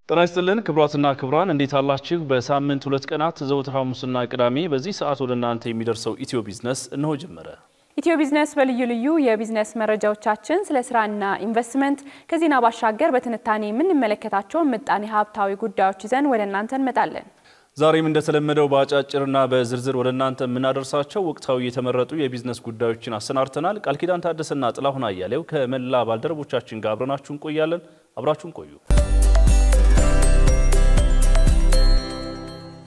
ጤና ይስጥልን ክቡራትና ክቡራን እንዴት አላችሁ? በሳምንት ሁለት ቀናት ዘወትር ሐሙስና ቅዳሜ በዚህ ሰዓት ወደ እናንተ የሚደርሰው ኢትዮ ቢዝነስ እነሆ ጀመረ። ኢትዮ ቢዝነስ በልዩ ልዩ የቢዝነስ መረጃዎቻችን ስለ ስራና ኢንቨስትመንት ከዚህና ባሻገር በትንታኔ የምንመለከታቸው ምጣኔ ሀብታዊ ጉዳዮች ይዘን ወደ እናንተ እንመጣለን። ዛሬም እንደተለመደው በአጫጭርና በዝርዝር ወደ እናንተ የምናደርሳቸው ወቅታዊ የተመረጡ የቢዝነስ ጉዳዮችን አሰናድተናል። ቃልኪዳን ታደሰና ጥላሁን አያሌው ከመላ ባልደረቦቻችን ጋር አብረናችሁ እንቆያለን። አብራችሁን ቆዩ።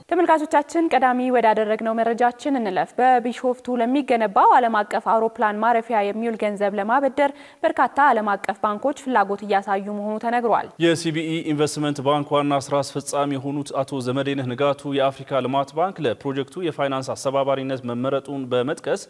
ተመልካቾቻችን ቀዳሚ ወዳደረግነው መረጃችን እንለፍ። በቢሾፍቱ ለሚገነባው ዓለም አቀፍ አውሮፕላን ማረፊያ የሚውል ገንዘብ ለማበደር በርካታ ዓለም አቀፍ ባንኮች ፍላጎት እያሳዩ መሆኑ ተነግሯል። የሲቢኢ ኢንቨስትመንት ባንክ ዋና ስራ አስፈጻሚ የሆኑት አቶ ዘመዴነህ ንጋቱ የአፍሪካ ልማት ባንክ ለፕሮጀክቱ የፋይናንስ አስተባባሪነት መመረጡን በመጥቀስ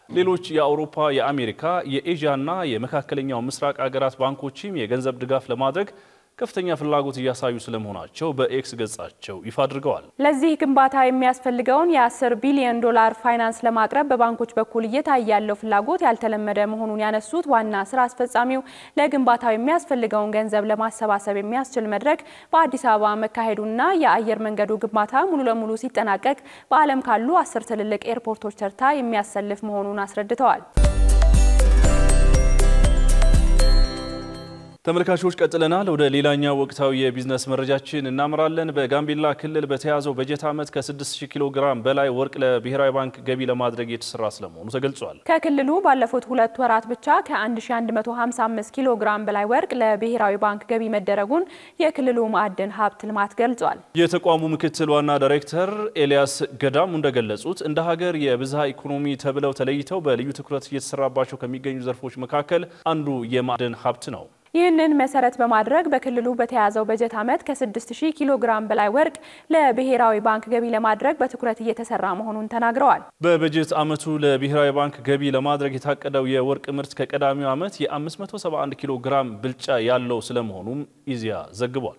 ሌሎች የአውሮፓ፣ የአሜሪካ፣ የኤዥያና የመካከለኛው ምስራቅ ሀገራት ባንኮችም የገንዘብ ድጋፍ ለማድረግ ከፍተኛ ፍላጎት እያሳዩ ስለመሆናቸው በኤክስ ገጻቸው ይፋ አድርገዋል። ለዚህ ግንባታ የሚያስፈልገውን የ10 ቢሊዮን ዶላር ፋይናንስ ለማቅረብ በባንኮች በኩል እየታየ ያለው ፍላጎት ያልተለመደ መሆኑን ያነሱት ዋና ስራ አስፈጻሚው ለግንባታው የሚያስፈልገውን ገንዘብ ለማሰባሰብ የሚያስችል መድረክ በአዲስ አበባ መካሄዱና የአየር መንገዱ ግንባታ ሙሉ ለሙሉ ሲጠናቀቅ በዓለም ካሉ 10 ትልልቅ ኤርፖርቶች ተርታ የሚያሰልፍ መሆኑን አስረድተዋል። ተመልካቾች ቀጥለናል። ወደ ሌላኛው ወቅታዊ የቢዝነስ መረጃችን እናመራለን። በጋምቤላ ክልል በተያዘው በጀት ዓመት ከ6000 ኪሎ ግራም በላይ ወርቅ ለብሔራዊ ባንክ ገቢ ለማድረግ የተሰራ ስለመሆኑ ተገልጿል። ከክልሉ ባለፉት 2 ወራት ብቻ ከ1155 ኪሎ ግራም በላይ ወርቅ ለብሔራዊ ባንክ ገቢ መደረጉን የክልሉ ማዕድን ሀብት ልማት ገልጿል። የተቋሙ ምክትል ዋና ዳይሬክተር ኤልያስ ገዳሙ እንደገለጹት እንደ ሀገር የብዝሃ ኢኮኖሚ ተብለው ተለይተው በልዩ ትኩረት እየተሰራባቸው ከሚገኙ ዘርፎች መካከል አንዱ የማዕድን ሀብት ነው። ይህንን መሰረት በማድረግ በክልሉ በተያዘው በጀት ዓመት ከ6000 ኪሎ ግራም በላይ ወርቅ ለብሔራዊ ባንክ ገቢ ለማድረግ በትኩረት እየተሰራ መሆኑን ተናግረዋል። በበጀት ዓመቱ ለብሔራዊ ባንክ ገቢ ለማድረግ የታቀደው የወርቅ ምርት ከቀዳሚው ዓመት የ571 ኪሎ ግራም ብልጫ ያለው ስለመሆኑም ኢዜአ ዘግቧል።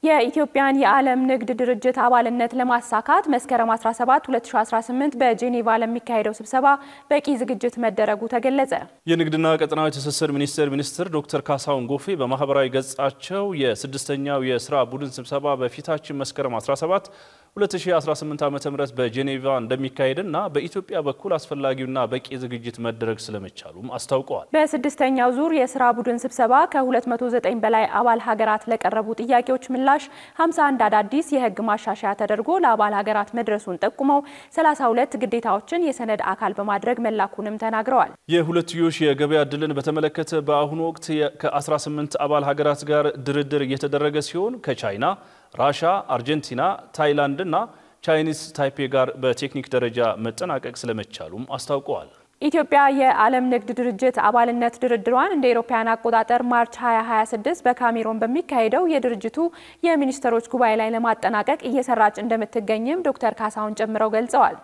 የኢትዮጵያን የዓለም ንግድ ድርጅት አባልነት ለማሳካት መስከረም 17 2018 በጄኔቫ ለሚካሄደው ስብሰባ በቂ ዝግጅት መደረጉ ተገለጸ። የንግድና ቀጠናዊ ትስስር ሚኒስትር ዶክተር ካሳሁን ጎፌ በማህበራዊ ገጻቸው የስድስተኛው የስራ ቡድን ስብሰባ በፊታችን መስከረም 17 2018 ዓ.ም በጄኔቫ እንደሚካሄድና በኢትዮጵያ በኩል አስፈላጊውና በቂ ዝግጅት መደረግ ስለመቻሉም አስታውቀዋል። በስድስተኛው ዙር የስራ ቡድን ስብሰባ ከ209 በላይ አባል ሀገራት ለቀረቡ ጥያቄዎች ምላሽ 51 አዳዲስ የህግ ማሻሻያ ተደርጎ ለአባል ሀገራት መድረሱን ጠቁመው 32 ግዴታዎችን የሰነድ አካል በማድረግ መላኩንም ተናግረዋል። የሁለትዮሽ የገበያ ዕድልን በተመለከተ በአሁኑ ወቅት ከ18 አባል ሀገራት ጋር ድርድር እየተደረገ ሲሆን ከቻይና፣ ራሻ፣ አርጀንቲና፣ ታይላንድ እና ቻይኒስ ታይፔ ጋር በቴክኒክ ደረጃ መጠናቀቅ ስለመቻሉም አስታውቀዋል። ኢትዮጵያ የዓለም ንግድ ድርጅት አባልነት ድርድሯን እንደ አውሮፓውያን አቆጣጠር ማርች 2026 በካሜሮን በሚካሄደው የድርጅቱ የሚኒስትሮች ጉባኤ ላይ ለማጠናቀቅ እየሰራች እንደምትገኝም ዶክተር ካሳሁን ጨምረው ገልጸዋል።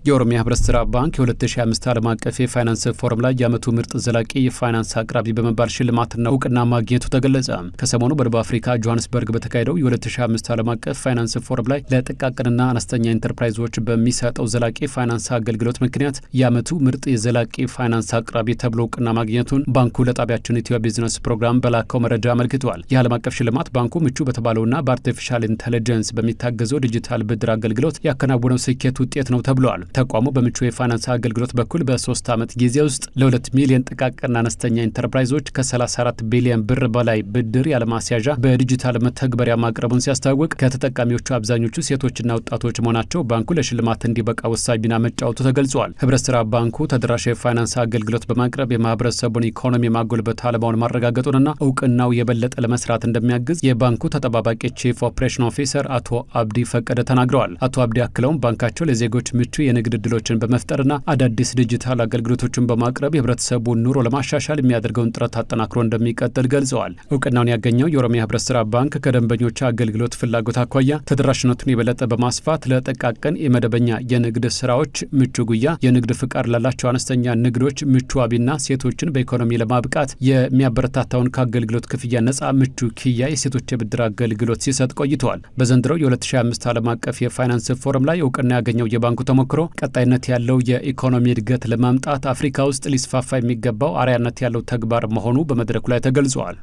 የኦሮሚያ ህብረት ስራ ባንክ የ2025 ዓለም አቀፍ የፋይናንስ ፎረም ላይ የዓመቱ ምርጥ ዘላቂ የፋይናንስ አቅራቢ በመባል ሽልማትና እውቅና ማግኘቱ ተገለጸ። ከሰሞኑ በደቡብ አፍሪካ ጆሃንስበርግ በተካሄደው የ2025 ዓለም አቀፍ ፋይናንስ ፎረም ላይ ለጥቃቅንና አነስተኛ ኢንተርፕራይዞች በሚሰጠው ዘላቂ ፋይናንስ አገልግሎት ምክንያት የዓመቱ ምርጥ የዘላቂ ፋይናንስ አቅራቢ ተብሎ እውቅና ማግኘቱን ባንኩ ለጣቢያችን ኢትዮ ቢዝነስ ፕሮግራም በላከው መረጃ አመልክቷል። የዓለም አቀፍ ሽልማት ባንኩ ምቹ በተባለውና በአርቲፊሻል ኢንተለጀንስ በሚታገዘው ዲጂታል ብድር አገልግሎት ያከናወነው ስኬት ውጤት ነው ተብሏል። ተቋሙ በምቹ የፋይናንስ አገልግሎት በኩል በ3 ዓመት ጊዜ ውስጥ ለ2 ሚሊዮን ጥቃቅንና አነስተኛ ኢንተርፕራይዞች ከ34 ቢሊዮን ብር በላይ ብድር ያለማስያዣ በዲጂታል መተግበሪያ ማቅረቡን ሲያስታውቅ ከተጠቃሚዎቹ አብዛኞቹ ሴቶችና ወጣቶች መሆናቸው ባንኩ ለሽልማት እንዲበቃ ወሳኝ ሚና መጫወቱ ተገልጿል። ህብረት ስራ ባንኩ ተደራሽ የፋይናንስ አገልግሎት በማቅረብ የማህበረሰቡን ኢኮኖሚ ማጎልበት ዓላማውን ማረጋገጡንና እውቅናው የበለጠ ለመስራት እንደሚያግዝ የባንኩ ተጠባባቂ ቺፍ ኦፕሬሽን ኦፊሰር አቶ አብዲ ፈቀደ ተናግረዋል። አቶ አብዲ አክለውም ባንካቸው ለዜጎች ምቹ የንግድ ዕድሎችን በመፍጠርና አዳዲስ ዲጂታል አገልግሎቶችን በማቅረብ የህብረተሰቡን ኑሮ ለማሻሻል የሚያደርገውን ጥረት አጠናክሮ እንደሚቀጥል ገልጸዋል። እውቅናውን ያገኘው የኦሮሚያ ህብረት ስራ ባንክ ከደንበኞች አገልግሎት ፍላጎት አኳያ ተደራሽነቱን የበለጠ በማስፋት ለጥቃቅን የመደበኛ የንግድ ስራዎች ምቹ ጉያ፣ የንግድ ፍቃድ ላላቸው አነስተኛ ንግዶች ምቹ ዋቢና ሴቶችን በኢኮኖሚ ለማብቃት የሚያበረታታውን ከአገልግሎት ክፍያ ነፃ ምቹ ኪያ የሴቶች የብድር አገልግሎት ሲሰጥ ቆይተዋል። በዘንድሮው የ2025 ዓለም አቀፍ የፋይናንስ ፎረም ላይ እውቅና ያገኘው የባንኩ ተሞክሮ ቀጣይነት ያለው የኢኮኖሚ እድገት ለማምጣት አፍሪካ ውስጥ ሊስፋፋ የሚገባው አርአያነት ያለው ተግባር መሆኑ በመድረኩ ላይ ተገልጿል።